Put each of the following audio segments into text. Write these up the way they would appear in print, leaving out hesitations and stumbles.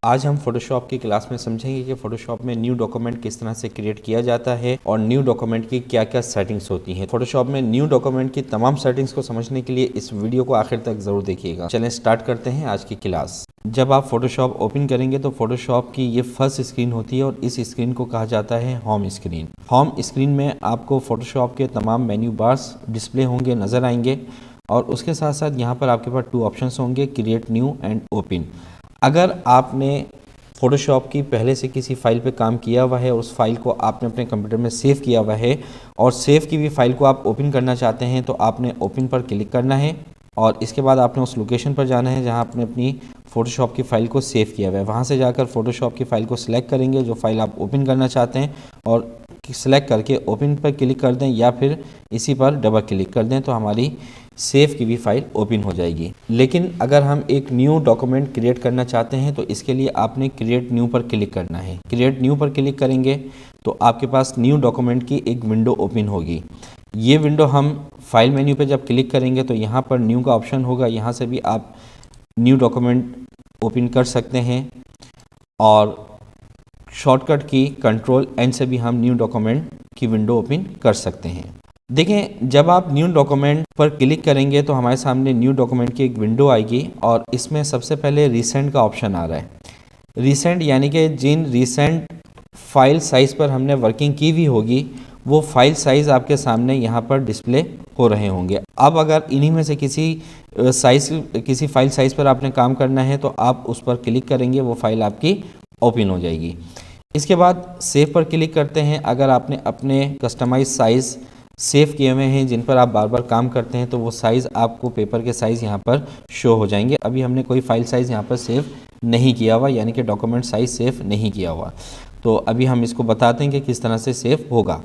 आज हम फोटोशॉप की क्लास में समझेंगे कि फोटोशॉप में न्यू डॉक्यूमेंट किस तरह से क्रिएट किया जाता है और न्यू डॉक्यूमेंट की क्या क्या सेटिंग्स होती हैं। फोटोशॉप में न्यू डॉक्यूमेंट की तमाम सेटिंग्स को समझने के लिए इस वीडियो को आखिर तक ज़रूर देखिएगा। चलें स्टार्ट करते हैं आज की क्लास। जब आप फोटोशॉप ओपन करेंगे तो फोटोशॉप की ये फर्स्ट स्क्रीन होती है और इस स्क्रीन को कहा जाता है होम स्क्रीन। होम स्क्रीन में आपको फोटोशॉप के तमाम मेन्यू बार्स डिस्प्ले होंगे, नज़र आएंगे और उसके साथ साथ यहाँ पर आपके पास टू ऑप्शंस होंगे, क्रिएट न्यू एंड ओपन। अगर आपने फ़ोटोशॉप की पहले से किसी फ़ाइल पे काम किया हुआ है, उस फाइल को आपने अपने कंप्यूटर में सेव किया हुआ है और सेव की हुई फ़ाइल को आप ओपन करना चाहते हैं तो आपने ओपन पर क्लिक करना है और इसके बाद आपने उस लोकेशन पर जाना है जहां आपने अपनी फ़ोटोशॉप की फ़ाइल को सेव किया हुआ है। वहां से जाकर फ़ोटोशॉप की फ़ाइल को सिलेक्ट करेंगे जो फ़ाइल आप ओपन करना चाहते हैं और सिलेक्ट करके ओपन पर क्लिक कर दें या फिर इसी पर डबल क्लिक कर दें तो हमारी सेव की भी फाइल ओपन हो जाएगी। लेकिन अगर हम एक न्यू डॉक्यूमेंट क्रिएट करना चाहते हैं तो इसके लिए आपने क्रिएट न्यू पर क्लिक करना है। क्रिएट न्यू पर क्लिक करेंगे तो आपके पास न्यू डॉक्यूमेंट की एक विंडो ओपन होगी। ये विंडो हम फाइल मेन्यू पे जब क्लिक करेंगे तो यहाँ पर न्यू का ऑप्शन होगा, यहाँ से भी आप न्यू डॉक्यूमेंट ओपन कर सकते हैं और शॉर्टकट की कंट्रोल एन से भी हम न्यू डॉक्यूमेंट की विंडो ओपन कर सकते हैं। देखें, जब आप न्यू डॉक्यूमेंट पर क्लिक करेंगे तो हमारे सामने न्यू डॉक्यूमेंट की एक विंडो आएगी और इसमें सबसे पहले रिसेंट का ऑप्शन आ रहा है। रिसेंट यानी कि जिन रिसेंट फाइल साइज़ पर हमने वर्किंग की हुई होगी वो फाइल साइज़ आपके सामने यहाँ पर डिस्प्ले हो रहे होंगे। अब अगर इन्हीं में से किसी फाइल साइज़ पर आपने काम करना है तो आप उस पर क्लिक करेंगे, वो फाइल आपकी ओपन हो जाएगी। इसके बाद सेव पर क्लिक करते हैं। अगर आपने अपने कस्टमाइज साइज़ सेव किए हुए हैं जिन पर आप बार बार काम करते हैं तो वो साइज़ आपको पेपर के साइज़ यहाँ पर शो हो जाएंगे। अभी हमने कोई फाइल साइज़ यहाँ पर सेव नहीं किया हुआ, यानी कि डॉक्यूमेंट साइज़ सेव नहीं किया हुआ, तो अभी हम इसको बताते हैं कि किस तरह से सेव होगा।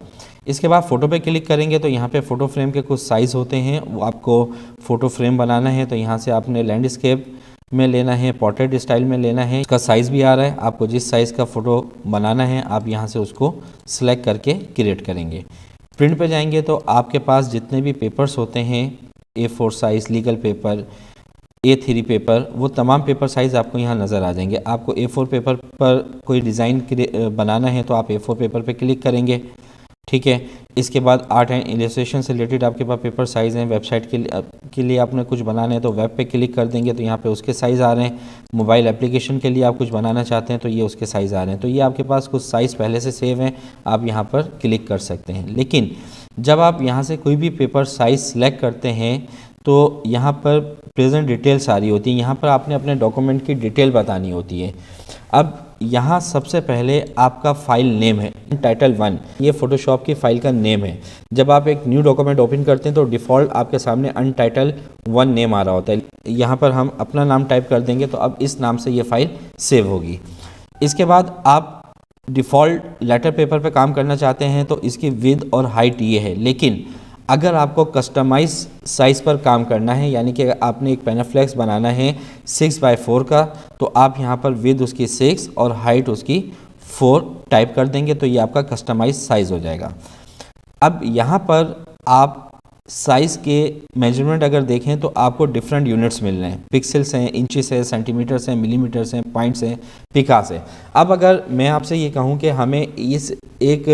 इसके बाद फ़ोटो पे क्लिक करेंगे तो यहाँ पे फ़ोटो फ्रेम के कुछ साइज़ होते हैं, वो आपको फ़ोटो फ्रेम बनाना है तो यहाँ से आपने लैंडस्केप में लेना है, पोर्ट्रेट स्टाइल में लेना है। इसका साइज़ भी आ रहा है, आपको जिस साइज़ का फ़ोटो बनाना है आप यहाँ से उसको सिलेक्ट करके क्रिएट करेंगे। प्रिंट पे जाएंगे तो आपके पास जितने भी पेपर्स होते हैं, A4 size, legal paper, A3 paper, वो तमाम पेपर साइज़ आपको यहाँ नज़र आ जाएंगे। आपको A4 पेपर पर कोई डिज़ाइन बनाना है तो आप A4 पेपर पे क्लिक करेंगे, ठीक है। इसके बाद आर्ट एंड इलस्ट्रेशन से रिलेटेड आपके पास पेपर साइज़ हैं। वेबसाइट के लिए आपने कुछ बनाना है तो वेब पे क्लिक कर देंगे तो यहाँ पे उसके साइज़ आ रहे हैं। मोबाइल एप्लीकेशन के लिए आप कुछ बनाना चाहते हैं तो ये उसके साइज़ आ रहे हैं। तो ये आपके पास कुछ साइज़ पहले से सेव हैं, आप यहाँ पर क्लिक कर सकते हैं। लेकिन जब आप यहाँ से कोई भी पेपर साइज़ सेलेक्ट करते हैं तो यहाँ पर प्रेजेंट डिटेल सारी होती है, यहाँ पर आपने अपने डॉक्यूमेंट की डिटेल बतानी होती है। अब यहाँ सबसे पहले आपका फ़ाइल नेम है टाइटल 1, ये फ़ोटोशॉप की फ़ाइल का नेम है। जब आप एक न्यू डॉक्यूमेंट ओपन करते हैं तो डिफ़ॉल्ट आपके सामने अनटाइटल 1 नेम आ रहा होता है। यहाँ पर हम अपना नाम टाइप कर देंगे तो अब इस नाम से ये फ़ाइल सेव होगी। इसके बाद आप डिफ़ॉल्ट लेटर पेपर पे काम करना चाहते हैं तो इसकी विड्थ और हाइट ये है। लेकिन अगर आपको कस्टमाइज साइज़ पर काम करना है, यानी कि आपने एक पेनाफ्लेक्स बनाना है 6x4 का, तो आप यहाँ पर विड्थ उसकी 6 और हाइट उसकी 4 टाइप कर देंगे तो ये आपका कस्टमाइज साइज़ हो जाएगा। अब यहाँ पर आप साइज़ के मेजरमेंट अगर देखें तो आपको डिफरेंट यूनिट्स मिल रहे हैं, पिक्सल्स हैं, इंचेस है, सेंटीमीटर्स हैं, मिलीमीटर्स हैं, पॉइंट्स हैं, पिकास है। अब अगर मैं आपसे ये कहूँ कि हमें इस एक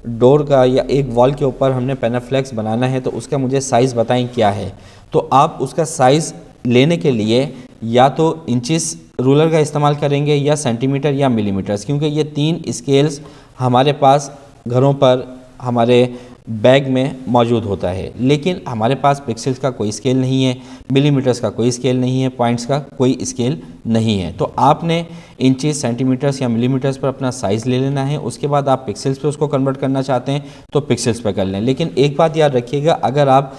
डोर का या एक वॉल के ऊपर हमने पेनाफ्लेक्स बनाना है तो उसका मुझे साइज़ बताएं क्या है, तो आप उसका साइज़ लेने के लिए या तो इंचेस रूलर का इस्तेमाल करेंगे या सेंटीमीटर या मिलीमीटर्स, क्योंकि ये 3 स्केल्स हमारे पास घरों पर हमारे बैग में मौजूद होता है। लेकिन हमारे पास पिक्सल्स का कोई स्केल नहीं है, मिलीमीटर्स का कोई स्केल नहीं है, पॉइंट्स का कोई स्केल नहीं है। तो आपने इंचेस, सेंटीमीटर्स या मिलीमीटर्स पर अपना साइज़ ले लेना है। उसके बाद आप पिक्सल्स पे उसको कन्वर्ट करना चाहते हैं तो पिक्सल्स पे कर लें। लेकिन एक बात याद रखिएगा, अगर आप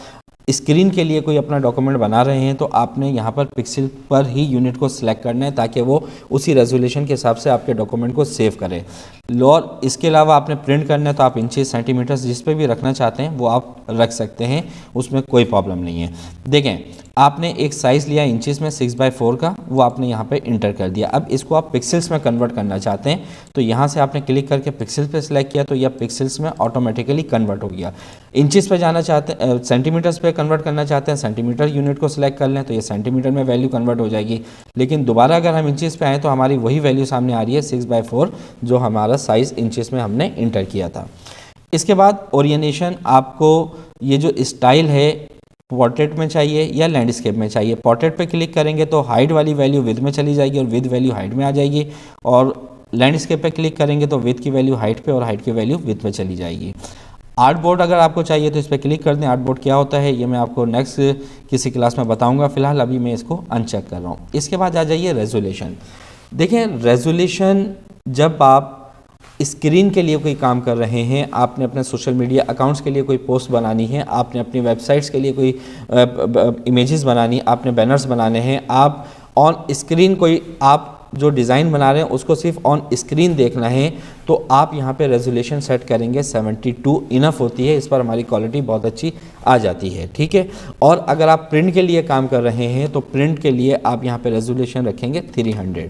स्क्रीन के लिए कोई अपना डॉक्यूमेंट बना रहे हैं तो आपने यहाँ पर पिक्सल पर ही यूनिट को सिलेक्ट करना है ताकि वो उसी रेजोल्यूशन के हिसाब से आपके डॉक्यूमेंट को सेव करे। और इसके अलावा आपने प्रिंट करना है तो आप इंचेस, सेंटीमीटर्स जिस पे भी रखना चाहते हैं वो आप रख सकते हैं, उसमें कोई प्रॉब्लम नहीं है। देखें, आपने एक साइज़ लिया इंचेस में 6x4 का, वो आपने यहाँ पे इंटर कर दिया। अब इसको आप पिक्सल्स में कन्वर्ट करना चाहते हैं तो यहाँ से आपने क्लिक करके पिक्सल्स पे सिलेक्ट किया तो यह पिक्सल्स में ऑटोमेटिकली कन्वर्ट हो गया। इंचेस पे जाना चाहते हैं, सेंटीमीटर्स पे कन्वर्ट करना चाहते हैं सेंटीमीटर यूनिट को सिलेक्ट कर लें तो ये सेंटीमीटर में वैल्यू कन्वर्ट हो जाएगी। लेकिन दोबारा अगर हम इंचेस पे आएँ तो हमारी वही वैल्यू सामने आ रही है 6/4 जो हमारा साइज़ इंचेस में हमने इंटर किया था। इसके बाद ओरिएंटेशन आपको ये जो स्टाइल है पोर्ट्रेट में चाहिए या लैंडस्केप में चाहिए। पोर्ट्रेट पे क्लिक करेंगे तो हाइट वाली वैल्यू विद में चली जाएगी और विद वैल्यू हाइट में आ जाएगी, और लैंडस्केप पे क्लिक करेंगे तो विद की वैल्यू हाइट पे और हाइट की वैल्यू विद में चली जाएगी। आर्ट बोर्ड अगर आपको चाहिए तो इस पर क्लिक कर दें। आर्ट बोर्ड क्या होता है ये मैं आपको नेक्स्ट किसी क्लास में बताऊँगा, फिलहाल अभी मैं इसको अनचेक कर रहा हूँ। इसके बाद आ जाइए रेजोल्यूशन। देखें रेजोल्यूशन जब आप स्क्रीन के लिए कोई काम कर रहे हैं, आपने अपने सोशल मीडिया अकाउंट्स के लिए कोई पोस्ट बनानी है, आपने अपनी वेबसाइट्स के लिए कोई इमेजेस बनानी, आपने बैनर्स बनाने हैं, आप ऑन स्क्रीन कोई आप जो डिज़ाइन बना रहे हैं उसको सिर्फ ऑन स्क्रीन देखना है तो आप यहाँ पे रेजोल्यूशन सेट करेंगे 72 इनफ होती है। इस पर हमारी क्वालिटी बहुत अच्छी आ जाती है, ठीक है। और अगर आप प्रिंट के लिए काम कर रहे हैं तो प्रिंट के लिए आप यहाँ पे रेजोल्यूशन रखेंगे 300,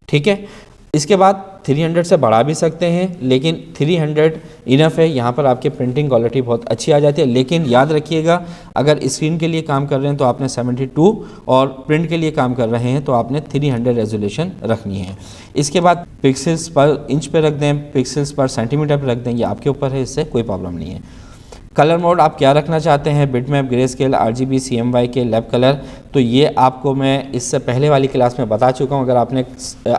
ठीक है। इसके बाद 300 से बढ़ा भी सकते हैं लेकिन 300 इनफ है। यहाँ पर आपकी प्रिंटिंग क्वालिटी बहुत अच्छी आ जाती है। लेकिन याद रखिएगा अगर स्क्रीन के लिए काम कर रहे हैं तो आपने 72 और प्रिंट के लिए काम कर रहे हैं तो आपने 300 रेजोल्यूशन रखनी है। इसके बाद पिक्सल्स पर इंच पे रख दें, पिक्सल्स पर सेंटीमीटर पर रख दें, ये आपके ऊपर है, इससे कोई प्रॉब्लम नहीं है। कलर मोड आप क्या रखना चाहते हैं, bitmap, grey scale, RGB, CMYK, lab colour, तो ये आपको मैं इससे पहले वाली क्लास में बता चुका हूँ। अगर आपने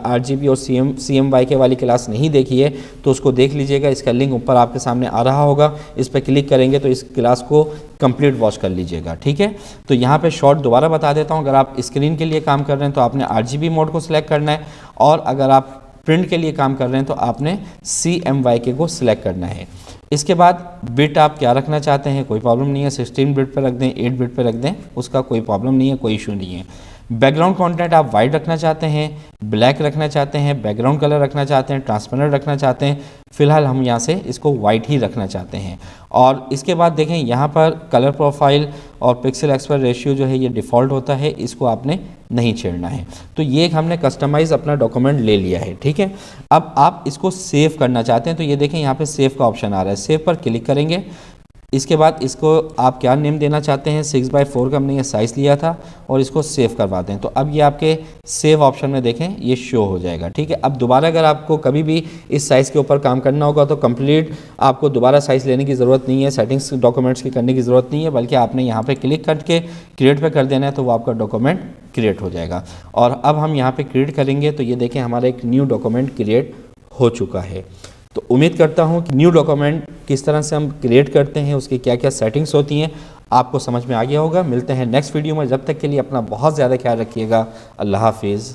RGB और CMYK वाली क्लास नहीं देखी है तो उसको देख लीजिएगा, इसका लिंक ऊपर आपके सामने आ रहा होगा, इस पर क्लिक करेंगे तो इस क्लास को कंप्लीट वॉच कर लीजिएगा, ठीक है। तो यहाँ पे शॉर्ट दोबारा बता देता हूँ। अगर आप स्क्रीन के लिए काम कर रहे हैं तो आपने RGB मोड को सिलेक्ट करना है, और अगर आप प्रिंट के लिए काम कर रहे हैं तो आपने CMYK को सिलेक्ट करना है। इसके बाद बिट आप क्या रखना चाहते हैं, कोई प्रॉब्लम नहीं है, 16 बिट पर रख दें, 8 बिट पर रख दें, उसका कोई प्रॉब्लम नहीं है, कोई इशू नहीं है। बैकग्राउंड कंटेंट आप वाइट रखना चाहते हैं, ब्लैक रखना चाहते हैं, बैकग्राउंड कलर रखना चाहते हैं, ट्रांसपेरेंट रखना चाहते हैं, फिलहाल हम यहाँ से इसको वाइट ही रखना चाहते हैं। और इसके बाद देखें यहाँ पर कलर प्रोफाइल और पिक्सल एस्पेक्ट रेशियो जो है ये डिफ़ॉल्ट होता है, इसको आपने नहीं छेड़ना है। तो ये एक हमने कस्टमाइज़ अपना डॉक्यूमेंट ले लिया है, ठीक है। अब आप इसको सेव करना चाहते हैं तो ये देखें यहाँ पे सेव का ऑप्शन आ रहा है, सेव पर क्लिक करेंगे। इसके बाद इसको आप क्या नेम देना चाहते हैं, 6/4 का हमने ये साइज़ लिया था, और इसको सेव करवा दें। तो अब ये आपके सेव ऑप्शन में देखें ये शो हो जाएगा, ठीक है। अब दोबारा अगर आपको कभी भी इस साइज़ के ऊपर काम करना होगा तो कंप्लीट आपको दोबारा साइज़ लेने की ज़रूरत नहीं है, सेटिंग्स डॉक्यूमेंट्स की करने की ज़रूरत नहीं है, बल्कि आपने यहाँ पर क्लिक करके क्रिएट पर कर देना है तो वो आपका डॉक्यूमेंट क्रिएट हो जाएगा। और अब हम यहाँ पर क्रिएट करेंगे तो ये देखें हमारा एक न्यू डॉक्यूमेंट क्रिएट हो चुका है। तो उम्मीद करता हूँ कि न्यू डॉक्यूमेंट किस तरह से हम क्रिएट करते हैं, उसकी क्या क्या सेटिंग्स होती हैं, आपको समझ में आ गया होगा। मिलते हैं नेक्स्ट वीडियो में, जब तक के लिए अपना बहुत ज़्यादा ख्याल रखिएगा। अल्लाह हाफिज़।